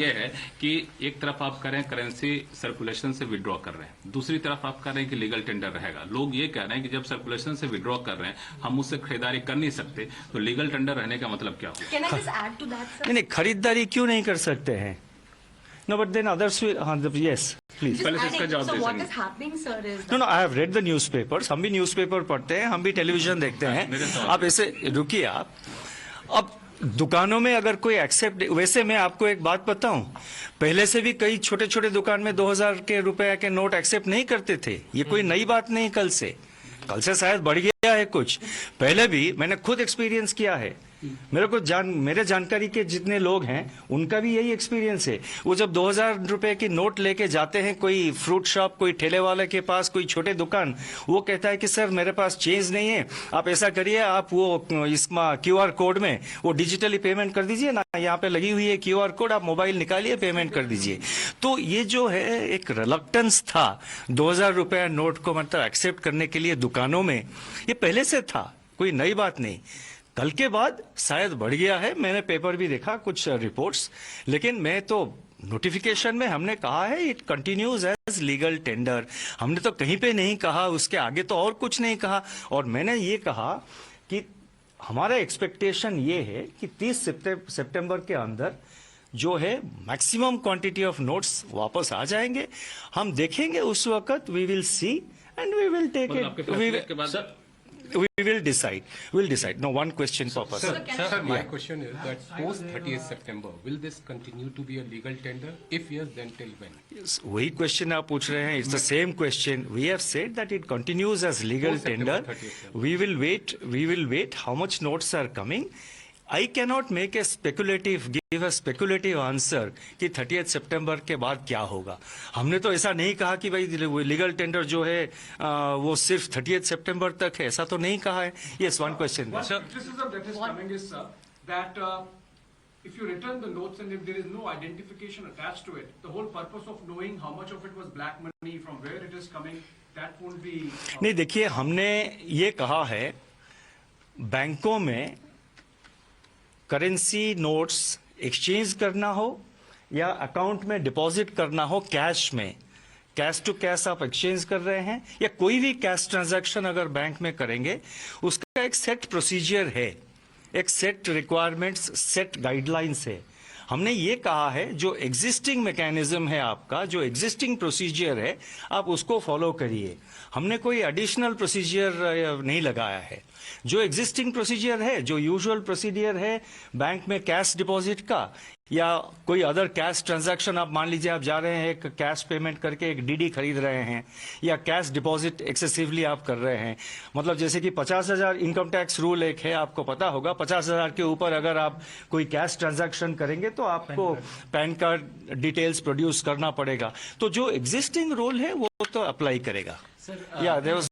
ये है कि एक तरफ आप कह रहे हैं करेंसी सर्कुलेशन से विड्रॉ कर रहे हैं, दूसरी तरफ आप कह रहे हैं कि लीगल टेंडर रहेगा। लोग ये कह रहे हैं कि जब सर्कुलेशन से विड्रॉ कर रहे हैं हम उससे खरीदारी कर नहीं सकते, तो लीगल टेंडर रहने का मतलब क्या हुआ? नहीं, खरीदारी क्यों नहीं कर सकते हैं? No, but then others will. Yes, please. पहले इसका जवाब So दे what देंगे। is happening, sir, is No, I have read the newspapers. हम भी न्यूज़पेपर पढ़ते हैं, हम भी टेलीविजन देखते हैं। आप ऐसे रुकिए आप। अब दुकानों में अगर कोई एक्सेप्ट, वैसे मैं आपको एक बात बताऊं, पहले से भी कई छोटे छोटे दुकान में 2000 के रुपए के नोट एक्सेप्ट नहीं करते थे। ये कोई नई बात नहीं, कल से शायद बढ़ गया है कुछ। पहले भी मैंने खुद एक्सपीरियंस किया है। मेरे जानकारी के जितने लोग हैं उनका भी यही एक्सपीरियंस है। वो जब 2000 रुपए की नोट लेके जाते हैं कोई फ्रूट शॉप, कोई ठेले वाले के पास, कोई छोटे दुकान, वो कहता है कि सर मेरे पास चेंज नहीं है, आप ऐसा करिए, आप वो इसमें QR कोड में वो डिजिटली पेमेंट कर दीजिए ना, यहाँ पे लगी हुई है QR कोड, आप मोबाइल निकालिए, पेमेंट कर दीजिए। तो ये जो है एक रिलक्टेंस था 2000 रुपया नोट को मतलब एक्सेप्ट करने के लिए दुकानों में, ये पहले से था, कोई नई बात नहीं। कल के बाद शायद बढ़ गया है, मैंने पेपर भी देखा कुछ रिपोर्ट्स, लेकिन मैं तो नोटिफिकेशन में हमने कहा है it continues as legal tender. हमने तो कहीं पे नहीं कहा, उसके आगे तो और कुछ नहीं कहा। और मैंने ये कहा कि हमारा एक्सपेक्टेशन ये है कि 30 सितंबर के अंदर जो है मैक्सिमम क्वांटिटी ऑफ नोट्स वापस आ जाएंगे। हम देखेंगे उस वक्त, we will see and we will take it, we will decide. No, one question per person. Sir, my question is that post 30th September, will this continue to be a legal tender? If yes, then till when? Yes, वही question आप पूछ रहे हैं. It's the same question. We have said that it continues as legal tender. We will wait how much notes are coming. I cannot make a give a speculative answer कि 30th सितंबर के बाद क्या होगा। हमने तो ऐसा नहीं कहा कि भाई लीगल टेंडर जो है वो सिर्फ 30th सितंबर तक है, ऐसा तो नहीं कहा है। Yes, one question. One criticism that is coming is, sir, that if you return the notes and if there is no identification attached to it, the whole purpose of knowing how much of it was black money, from where it is coming, that won't be. नहीं, देखिए, हमने ये कहा है बैंकों में currency notes exchange करना हो या अकाउंट में डिपॉजिट करना हो, कैश में, कैश टू कैश आप एक्सचेंज कर रहे हैं या कोई भी कैश ट्रांजैक्शन अगर बैंक में करेंगे, उसका एक सेट प्रोसीजर है, एक सेट रिक्वायरमेंट्स, सेट गाइडलाइंस है। हमने ये कहा है जो एग्जिस्टिंग मैकेनिज्म है आपका, जो एग्जिस्टिंग प्रोसीजर है, आप उसको फॉलो करिए। हमने कोई एडिशनल प्रोसीजर नहीं लगाया है। जो एग्जिस्टिंग प्रोसीजर है, जो यूजुअल प्रोसीजर है बैंक में कैश डिपॉजिट का या कोई अदर कैश ट्रांजैक्शन, आप मान लीजिए आप जा रहे हैं एक कैश पेमेंट करके एक डीडी खरीद रहे हैं या कैश डिपॉजिट एक्सेसिवली आप कर रहे हैं, मतलब जैसे कि 50,000 इनकम टैक्स रूल एक है, आपको पता होगा, 50,000 के ऊपर अगर आप कोई कैश ट्रांजैक्शन करेंगे तो आपको पैन कार्ड डिटेल्स प्रोड्यूस करना पड़ेगा। तो जो एग्जिस्टिंग रूल है वो तो अप्लाई करेगा। या